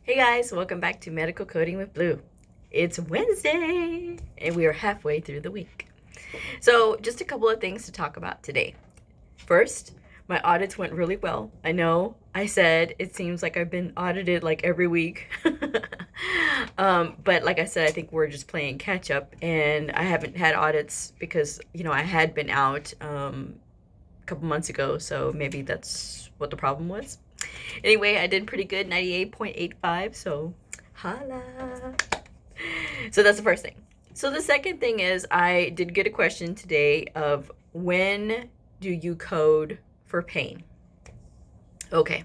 Hey guys, welcome back to Medical Coding with Blue. It's Wednesday and we are halfway through the week. So, just a couple of things to talk about today. First, my audits went really well. I know I said it seems like I've been audited like every week. But like I said, I think we're just playing catch up, and I haven't had audits because, I had been out a couple months ago, so maybe that's what the problem was. Anyway, I did pretty good, 98.85, so holla. So that's the first thing. So the second thing is I did get a question today of when do you code for pain? Okay.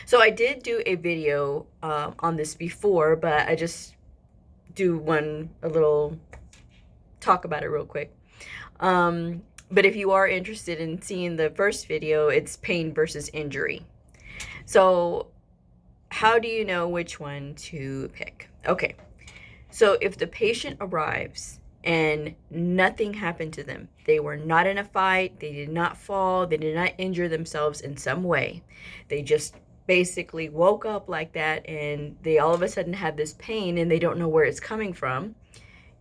So I did do a video on this before, but I just do a little talk about it real quick. But if you are interested in seeing the first video, it's pain versus injury. So how do you know which one to pick? Okay, so if the patient arrives and nothing happened to them, they were not in a fight, they did not fall, they did not injure themselves in some way, they just basically woke up like that and they all of a sudden have this pain and they don't know where it's coming from,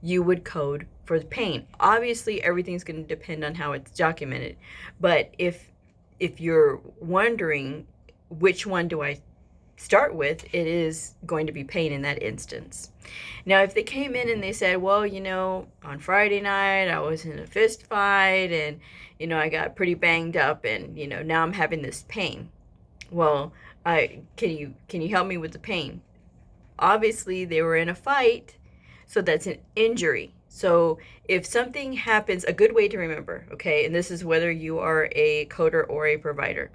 you would code for the pain. Obviously, everything's going to depend on how it's documented, but if you're wondering which one do I start with, it is going to be pain in that instance. Now, if they came in and they said, well, on Friday night I was in a fist fight and, I got pretty banged up and, now I'm having this pain. Well, can you help me with the pain? Obviously, they were in a fight, so that's an injury. So if something happens, a good way to remember, okay, and this is whether you are a coder or a provider,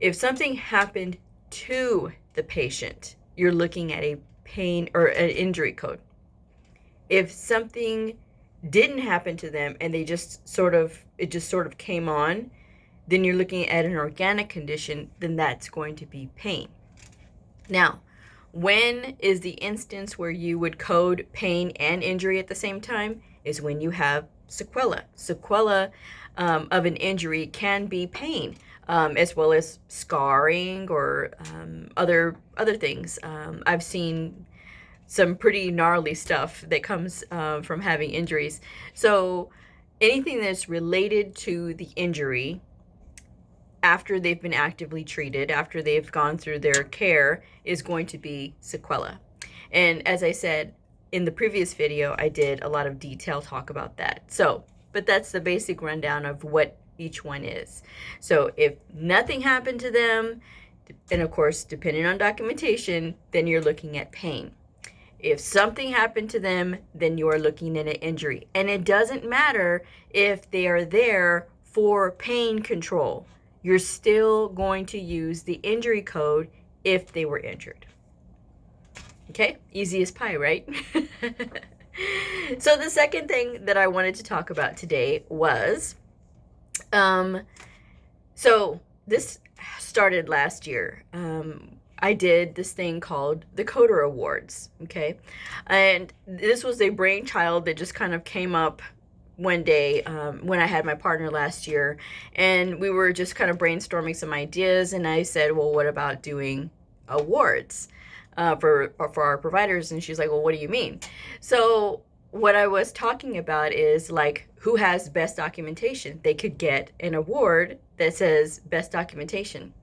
if something happened to the patient, you're looking at a pain or an injury code. If something didn't happen to them and it just sort of came on, then you're looking at an organic condition, then that's going to be pain. Now, when is the instance where you would code pain and injury at the same time? Is when you have sequela. Sequela of an injury can be pain, as well as scarring or other things. I've seen some pretty gnarly stuff that comes from having injuries. So anything that's related to the injury after they've been actively treated, after they've gone through their care, is going to be sequela. And as I said in the previous video, I did a lot of detailed talk about that. But that's the basic rundown of what each one is. So if nothing happened to them, and of course, depending on documentation, then you're looking at pain. If something happened to them, then you are looking at an injury. And it doesn't matter if they are there for pain control. You're still going to use the injury code if they were injured. Okay, easy as pie, right? So the second thing that I wanted to talk about today was, so this started last year. I did this thing called the Coder Awards, okay? And this was a brainchild that just kind of came up one day when I had my partner last year, and we were just kind of brainstorming some ideas, and I said, well, what about doing awards for our providers? And she's like, well, what do you mean? So what I was talking about is like, who has best documentation? They could get an award that says best documentation.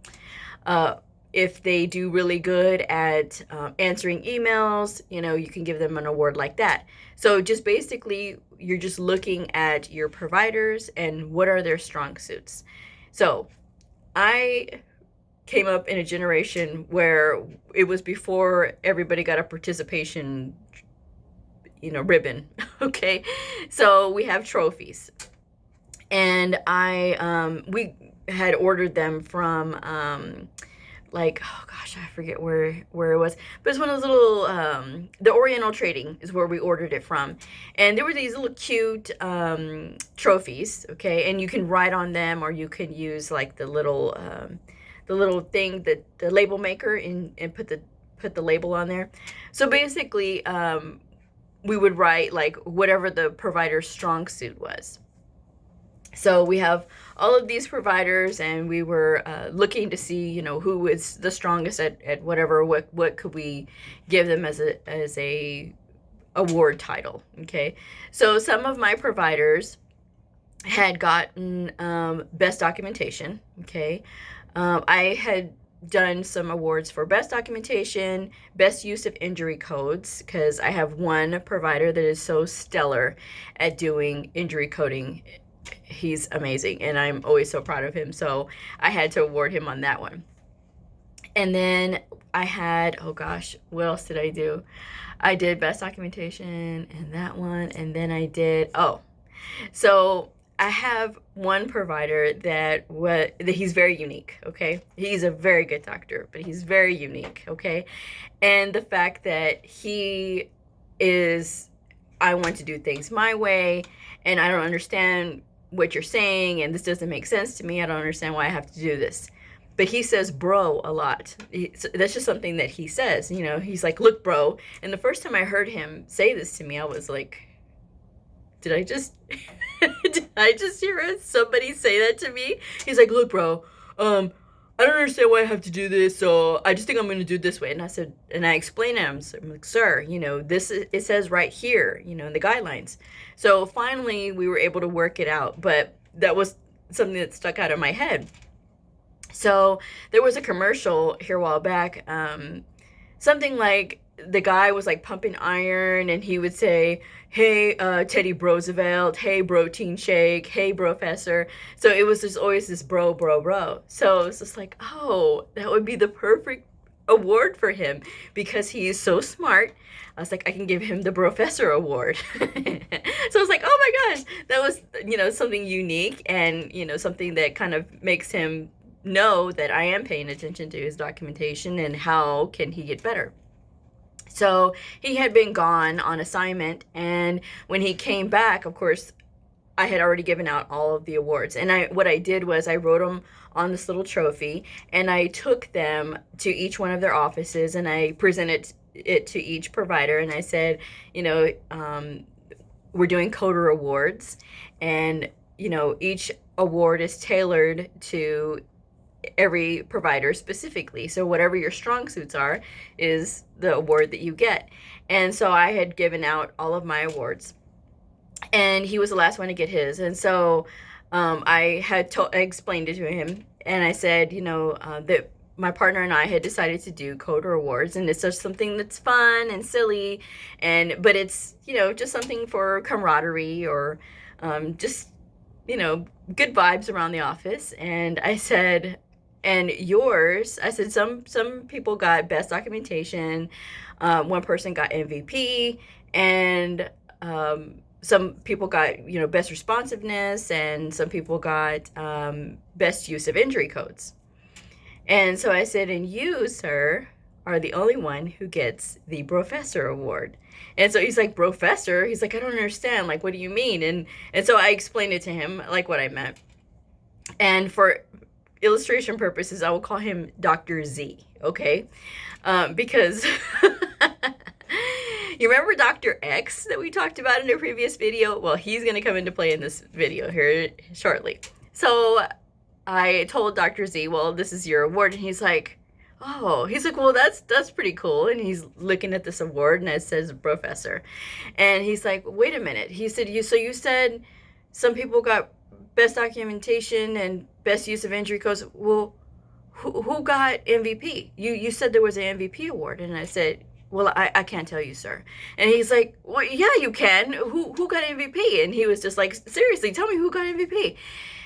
If they do really good at answering emails, you can give them an award like that. So just basically, you're just looking at your providers and what are their strong suits. So I came up in a generation where it was before everybody got a participation, ribbon. Okay, so we have trophies, and we had ordered them from like, oh gosh, I forget where it was, but it's one of those little the Oriental Trading is where we ordered it from, and there were these little cute trophies, okay, and you can write on them, or you can use like the little thing that the label maker and put the label on there. So basically, we would write like whatever the provider's strong suit was. So we have all of these providers, and we were looking to see, who is the strongest at whatever. What could we give them as a award title? Okay, so some of my providers had gotten best documentation. Okay, I had done some awards for best documentation, best use of injury codes, because I have one provider that is so stellar at doing injury coding. He's amazing, and I'm always so proud of him. So I had to award him on that one. And then I had, oh gosh, what else did I do? I did best documentation and that one, and then I did, so I have one provider that he's very unique, okay? He's a very good doctor, but he's very unique, okay? And the fact that he is, I want to do things my way, and I don't understand what you're saying, and this doesn't make sense to me. I don't understand why I have to do this. But he says bro a lot. That's just something that he says, he's like, look, bro. And the first time I heard him say this to me, I was like, did I just hear somebody say that to me? He's like, look, bro, I don't understand why I have to do this, so I just think I'm going to do it this way. And I said, and I explained to him, I'm like, sir, it says right here, in the guidelines. So finally we were able to work it out, but that was something that stuck out of my head. So there was a commercial here a while back, something like the guy was like pumping iron, and he would say, hey, Teddy Roosevelt, hey, protein shake, hey, professor. So it was just always this bro. So it's just like, oh, that would be the perfect award for him, because he is so smart. I was like, I can give him the professor award. So I was like, oh my gosh, that was, something unique, and, something that kind of makes him know that I am paying attention to his documentation and how can he get better. So he had been gone on assignment, and when he came back, of course, I had already given out all of the awards. And what I did was I wrote them on this little trophy, and I took them to each one of their offices, and I presented it to each provider, and I said, we're doing coder awards, and each award is tailored to every provider specifically. So whatever your strong suits are is the award that you get. And so I had given out all of my awards, and he was the last one to get his. And so I explained it to him, and I said, that my partner and I had decided to do coder awards, and it's just something that's fun and silly, but it's just something for camaraderie, or just good vibes around the office. And I said, and yours, I said, some people got best documentation, one person got MVP, and some people got best responsiveness, and some people got best use of injury codes. And so I said, and you, sir, are the only one who gets the professor award. And so he's like, professor? He's like, I don't understand. Like, what do you mean? And so I explained it to him, like what I meant. And for illustration purposes, I will call him Dr. Z, okay? Because you remember Dr. X that we talked about in a previous video? Well, he's going to come into play in this video here shortly. So I told Dr. Z, well, this is your award. And he's like, well, that's pretty cool. And he's looking at this award, and it says professor. And he's like, wait a minute. He said, you said some people got best documentation and best use of injury codes. Well, who got MVP? You said there was an MVP award. And I said, well, I can't tell you, sir. And he's like, well, yeah, you can. Who got MVP? And he was just like, seriously, tell me who got MVP.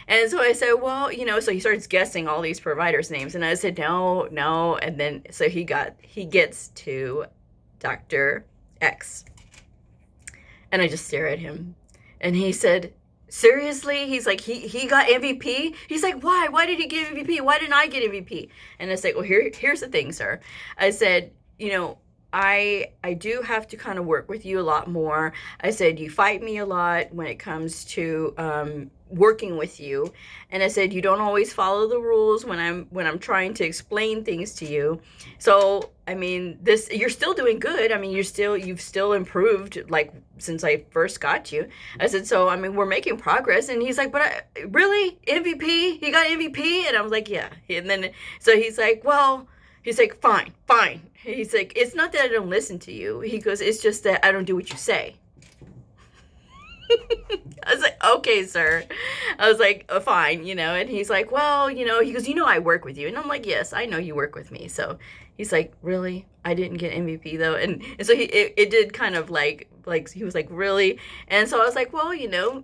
And so I said, well, so he starts guessing all these providers' names. And I said, no. And then, so he gets to Dr. X. And I just stare at him. And he said, seriously? He's like, he got MVP? He's like, why? Why did he get MVP? Why didn't I get MVP? And I said, well, here's the thing, sir. I said, I do have to kind of work with you a lot more. I said, you fight me a lot when it comes to working with you. And I said, you don't always follow the rules when I'm trying to explain things to you. So I mean, this, you're still doing good. I mean, you've still improved, like, since I first got you. I said, so I mean, we're making progress. And he's like, but really, MVP? He got MVP? And I was like, yeah. And then so he's like, well, he's like, fine. He's like, it's not that I don't listen to you. He goes, it's just that I don't do what you say. I was like, okay, sir. I was like, fine, and he's like, well, he goes, I work with you. And I'm like, yes, I know you work with me. So he's like, really? I didn't get MVP though. And so it did kind of like he was like, really? And so I was like, well,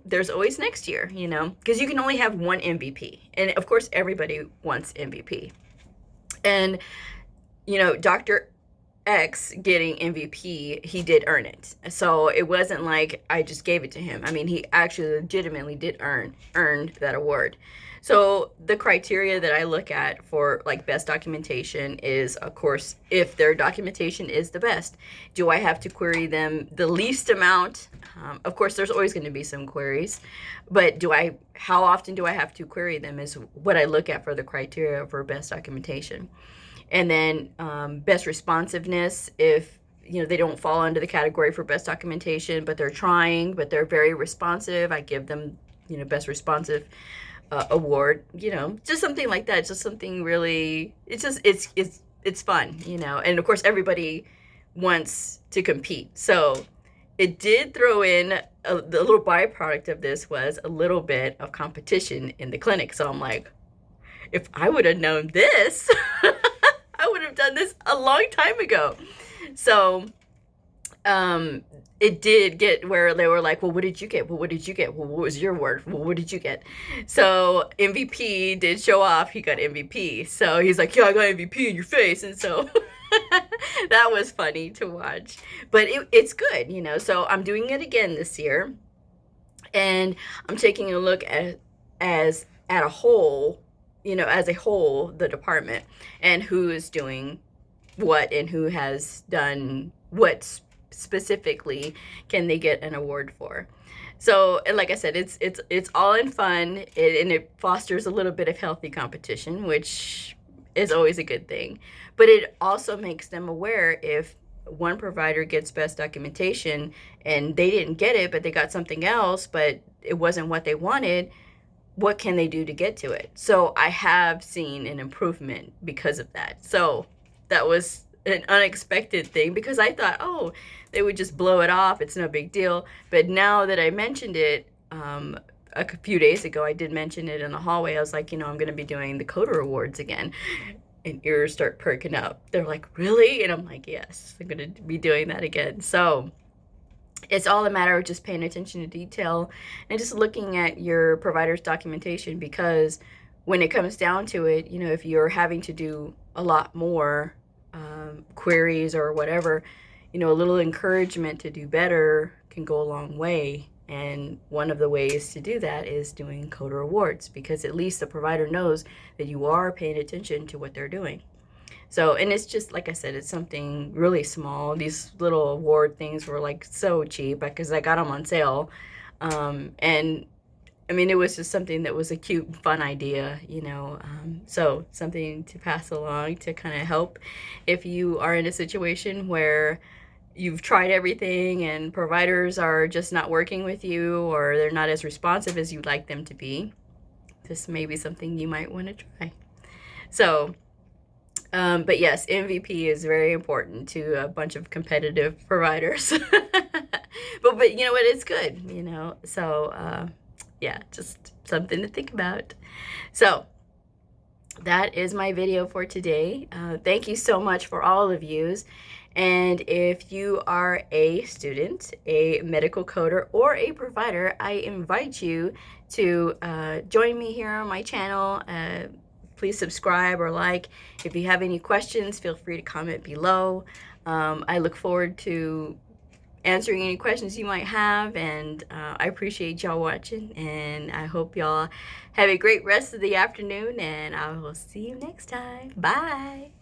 there's always next year, because you can only have one MVP. And of course, everybody wants MVP. And, Dr. X getting MVP, he did earn it. So it wasn't like I just gave it to him. I mean, he actually legitimately did earned that award. So the criteria that I look at for like best documentation is, of course, if their documentation is the best. Do I have to query them the least amount? Of course, there's always going to be some queries, but how often do I have to query them is what I look at for the criteria for best documentation. And then best responsiveness, if they don't fall under the category for best documentation, but they're trying, but they're very responsive, I give them best responsive award. Just something like that. It's just something really. It's fun, And of course, everybody wants to compete. So it did throw in the little byproduct of this was a little bit of competition in the clinic. So I'm like, if I would have known this. I would have done this a long time ago. So it did get where they were like, well, what did you get? Well, what did you get? Well, what was your word? Well, what did you get? So MVP did show off. He got MVP. So he's like, yeah, I got MVP in your face. And so that was funny to watch. But it's good, So I'm doing it again this year. And I'm taking a look at a whole, as a whole, the department, and who is doing what and who has done what specifically can they get an award for. So, and like I said, it's all in fun, and it fosters a little bit of healthy competition, which is always a good thing. But it also makes them aware if one provider gets best documentation and they didn't get it, but they got something else, but it wasn't what they wanted, what can they do to get to it? So I have seen an improvement because of that. So that was an unexpected thing, because I thought, oh, they would just blow it off. It's no big deal. But now that I mentioned it, a few days ago, I did mention it in the hallway. I was like, I'm going to be doing the Coder Awards again. And ears start perking up. They're like, really? And I'm like, yes, I'm going to be doing that again. So it's all a matter of just paying attention to detail and just looking at your provider's documentation, because when it comes down to it, if you're having to do a lot more queries or whatever, a little encouragement to do better can go a long way. And one of the ways to do that is doing Coder Awards, because at least the provider knows that you are paying attention to what they're doing. So, and it's just, like I said, it's something really small. These little award things were like so cheap because I got them on sale. And I mean, it was just something that was a cute, fun idea, so something to pass along to kind of help if you are in a situation where you've tried everything and providers are just not working with you, or they're not as responsive as you'd like them to be. This may be something you might want to try. So, but yes, MVP is very important to a bunch of competitive providers. but you know what? It's good, So, yeah, just something to think about. So that is my video for today. Thank you so much for all of yous. And if you are a student, a medical coder, or a provider, I invite you to join me here on my channel. Please subscribe or like. If you have any questions, feel free to comment below. I look forward to answering any questions you might have, and I appreciate y'all watching, and I hope y'all have a great rest of the afternoon, and I will see you next time. Bye.